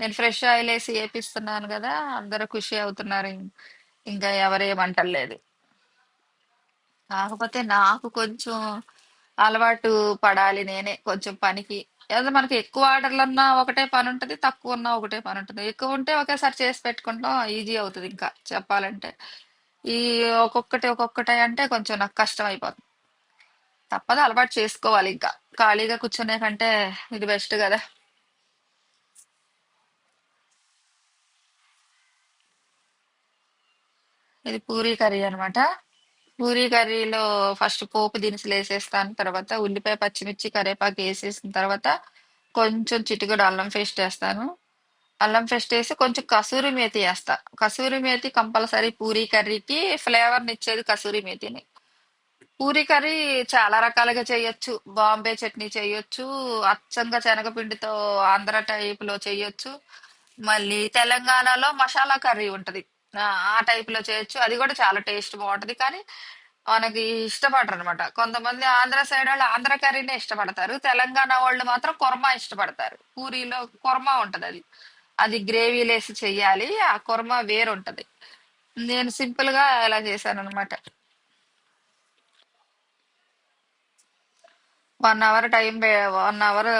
నేను fresh oil వేసి వేపిస్తున్నాను కదా, అందరూ ఖుషి అవుతున్నారు. ఇంకా ఎవరేమంటలేదు. కాకపోతే నాకు కొంచెం అలవాటు పడాలి నేనే కొంచెం పనికి. ఏదో మనకి ఎక్కువ ఆర్డర్లు ఉన్నా ఒకటే పని ఉంటది, తక్కువ ఉన్నా ఒకటే పని ఉంటది. ఎక్కువ ఉంటే ఒకేసారి చేసి పెట్టుకుంటాం, ఈజీ అవుతుంది ఇంకా చెప్పాలంటే. ఈ ఒక్కొక్కటి ఒక్కొక్కటి అంటే కొంచెం నాకు కష్టం అయిపోతుంది. తప్పదు, అలవాటు చేసుకోవాలి ఇంకా. ఖాళీగా కూర్చునే కంటే ఇది బెస్ట్ కదా. ఇది పూరీ కర్రీ అన్నమాట. పూరీ కర్రీలో ఫస్ట్ పోపు దినుసులు వేసేస్తాను, తర్వాత ఉల్లిపాయ పచ్చిమిర్చి కరివేపాకు వేసేసిన తర్వాత కొంచెం చిటికెడు అల్లం పేస్ట్ వేస్తాను. అల్లం పేస్ట్ వేసి కొంచెం కసూరి మేతి వేస్తా. కసూరి మేతి కంపల్సరీ పూరీ కర్రీకి ఫ్లేవర్ని ఇచ్చేది కసూరి మేతిని. పూరీ కర్రీ చాలా రకాలుగా చేయొచ్చు. బాంబే చట్నీ చేయొచ్చు, అచ్చంగా శనగపిండితో ఆంధ్ర టైప్ లో చేయొచ్చు, మళ్ళీ తెలంగాణలో మసాలా కర్రీ ఉంటది. ఆ టైప్ లో చేయొచ్చు, అది కూడా చాలా టేస్ట్ బాగుంటది. కానీ మనకి ఇష్టపడరు అనమాట. కొంతమంది ఆంధ్ర సైడ్ వాళ్ళు ఆంధ్ర కర్రీనే ఇష్టపడతారు, తెలంగాణ వాళ్ళు మాత్రం కుర్మా ఇష్టపడతారు. పూరీలో కుర్మా ఉంటది, అది అది గ్రేవీ లేసి చెయ్యాలి. ఆ కుర్మా వేరు ఉంటది. నేను సింపుల్ గా ఇలా చేశాను అనమాట. 1 అవర్ టైం, 1 అవర్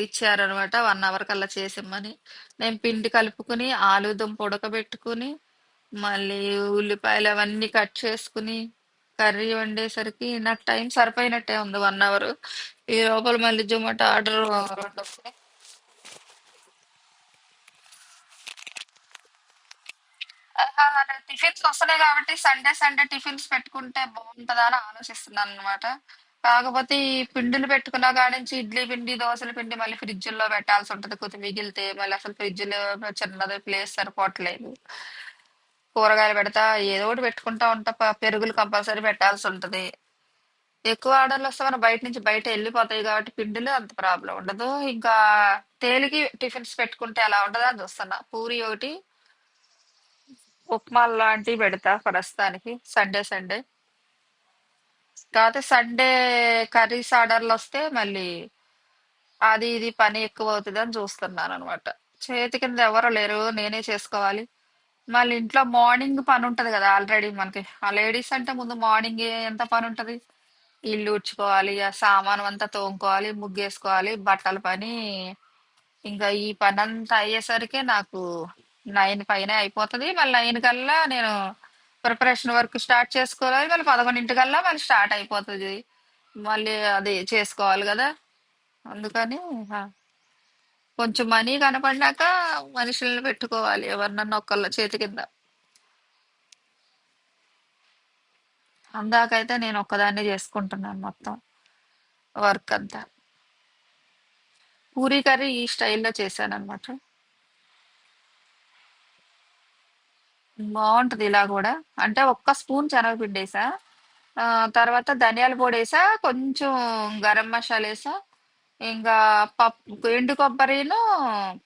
ఇచ్చారనమాట. 1 అవర్ కల్లా చేసిమ్మని నేను పిండి కలుపుకుని ఆలుదుంప ఉడకబెట్టుకుని మళ్ళీ ఉల్లిపాయలు అవన్నీ కట్ చేసుకుని కర్రీ వండేసరికి నాకు టైం సరిపోయినట్టే ఉంది, 1 అవర్. ఈ లోపల మళ్ళీ జొమాటో ఆర్డర్ రెండు వస్తాయి. టిఫిన్స్ వస్తున్నాయి కాబట్టి సండే సండే టిఫిన్స్ పెట్టుకుంటే బాగుంటదా అని ఆలోచిస్తున్నాను అనమాట. కాకపోతే ఈ పిండిలు పెట్టుకున్నా కాడి నుంచి ఇడ్లీ పిండి దోశల పిండి మళ్ళీ ఫ్రిడ్జ్ లో పెట్టాల్సి ఉంటది. కొద్ది మిగిలితే మళ్ళీ అసలు ఫ్రిడ్జ్ లో చిన్నది ప్లేస్ సరిపోవట్లేదు. కూరగాయలు పెడతా, ఏదో ఒకటి పెట్టుకుంటా ఉంటా. పెరుగులు కంపల్సరీ పెట్టాల్సి ఉంటది. ఎక్కువ ఆర్డర్లు వస్తే మనం బయట నుంచి బయట వెళ్ళిపోతాయి కాబట్టి పిండిలు అంత ప్రాబ్లం ఉండదు. ఇంకా తేలికి టిఫిన్స్ పెట్టుకుంటే ఎలా ఉంటదో అని చూస్తున్నా. పూరి ఒకటి, ఉప్మా లాంటివి పెడతా ప్రస్తుతానికి సండే సండే. కాకపోతే సండే కర్రీస్ ఆర్డర్లు వస్తే మళ్ళీ అది ఇది పని ఎక్కువ అవుతుంది అని చూస్తున్నాను అనమాట. చేతి కింద ఎవరు లేరు, నేనే చేసుకోవాలి. మళ్ళీ ఇంట్లో మార్నింగ్ పని ఉంటది కదా ఆల్రెడీ మనకి. ఆ లేడీస్ అంటే ముందు మార్నింగ్ ఎంత పని ఉంటది. ఇల్లు ఉడ్చుకోవాలి, ఆ సామాను అంతా తోముకోవాలి, ముగ్గేసుకోవాలి, బట్టల పని. ఇంకా ఈ పని అంతా అయ్యేసరికి నాకు 9 పైనే అయిపోతది. మళ్ళీ 9 కల్లా నేను ప్రిపరేషన్ వర్క్ స్టార్ట్ చేసుకోవాలి. మళ్ళీ 11 కల్లా మళ్ళీ స్టార్ట్ అయిపోతది. మళ్ళీ అది చేసుకోవాలి కదా. అందుకని ఆ, కొంచెం మనీ కనపడినాక మనుషుల్ని పెట్టుకోవాలి, ఎవరినన్నా ఒకళ్ళ చేతి కింద. అందాకైతే నేను ఒక్కదాన్నే చేసుకుంటున్నాను మొత్తం వర్క్ అంతా. పూరీ కర్రీ ఈ స్టైల్లో చేశాను అనమాట. బాగుంటది ఇలా కూడా. అంటే ఒక్క స్పూన్ శనగపిండి వేసా, ఆ, తర్వాత ధనియాల పొడి వేసా, కొంచెం గరం మసాలా వేసా, ఇంకా పప్పు ఎండు కొబ్బరిను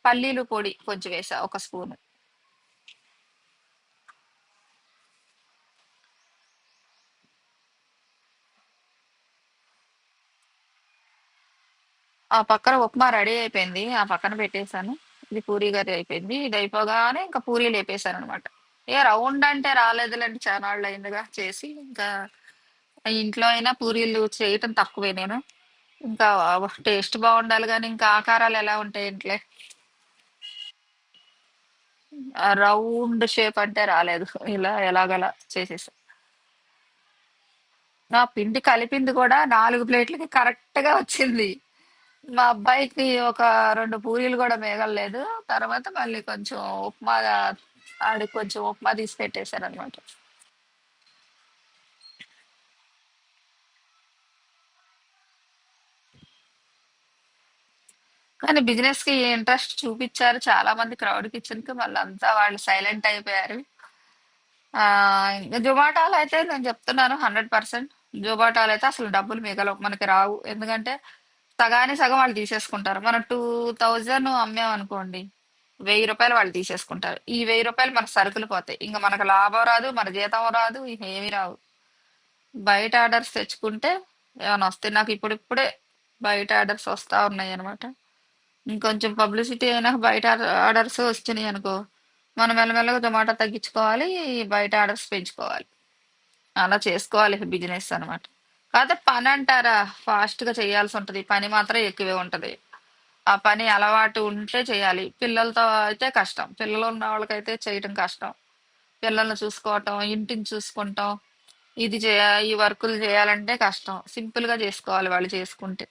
పల్లీలు పొడి కొంచెం వేసా, ఒక స్పూన్. ఆ పక్కన ఉప్మా రెడీ అయిపోయింది, ఆ పక్కన పెట్టేశాను. ఇది పూరీ కర్రీ అయిపోయింది. ఇది అయిపోగానే ఇంకా పూరీలు వేపేశాను అనమాట. ఏ రౌండ్ అంటే రాలేదులేండి, చాలా వాళ్ళు అయిందిగా చేసి. ఇంకా ఇంట్లో అయినా పూరీలు చేయటం తక్కువే నేను. ఇంకా టేస్ట్ బాగుండాలి కానీ ఇంకా ఆకారాలు ఎలా ఉంటాయి ఇంట్లో. రౌండ్ షేప్ అంటే రాలేదు, ఇలా ఎలాగలా చేసేసా. నా పిండి కలిపింది కూడా 4 ప్లేట్లకి కరెక్ట్ గా వచ్చింది. మా అబ్బాయికి ఒక 2 పూరీలు కూడా మిగలలేదు. తర్వాత మళ్ళీ కొంచెం ఉప్మా, ఆడికి కొంచెం ఉప్మా తీసి పెట్టేశాను అనమాట. కానీ బిజినెస్ కి ఇంట్రెస్ట్ చూపించారు చాలా మంది క్రౌడ్ కిచెన్ కి, మళ్ళీ అంతా వాళ్ళు సైలెంట్ అయిపోయారు. ఆ, ఇంకా జొమాటోలో అయితే నేను చెప్తున్నాను 100%. జొమాటోలో అయితే అసలు డబ్బులు మిగలవు, మనకి రావు. ఎందుకంటే సగానికి సగం వాళ్ళు తీసేసుకుంటారు. మనం 2000 అమ్మాం అనుకోండి, 1000 రూపాయలు వాళ్ళు తీసేసుకుంటారు. ఈ 1000 రూపాయలు మన సరుకులు పోతాయి, ఇంకా మనకు లాభం రాదు, మన జీతం రాదు, ఇక ఏమీ రావు. బయట ఆర్డర్స్ తెచ్చుకుంటే ఏమైనా వస్తాయి. నాకు ఇప్పుడిప్పుడే బయట ఆర్డర్స్ వస్తా ఉన్నాయి అనమాట. ఇంకొంచెం పబ్లిసిటీ అయినాక బయట ఆర్డర్స్ వచ్చినాయి అనుకో, మనం మెల్లమెల్లగా జొమాటో తగ్గించుకోవాలి, బయట ఆర్డర్స్ పెంచుకోవాలి. అలా చేసుకోవాలి బిజినెస్ అనమాట. కాకపోతే పని అంటారా, ఫాస్ట్ గా చేయాల్సి ఉంటది. పని మాత్రం ఎక్కువే ఉంటది. ఆ పని అలవాటు ఉంటే చేయాలి. పిల్లలతో అయితే కష్టం. పిల్లలు ఉన్న వాళ్ళకైతే చేయటం కష్టం. పిల్లల్ని చూసుకోవటం, ఇంటిని చూసుకుంటాం, ఈ వర్కులు చేయాలంటే కష్టం. సింపుల్ గా చేసుకోవాలి వాళ్ళు చేసుకుంటే.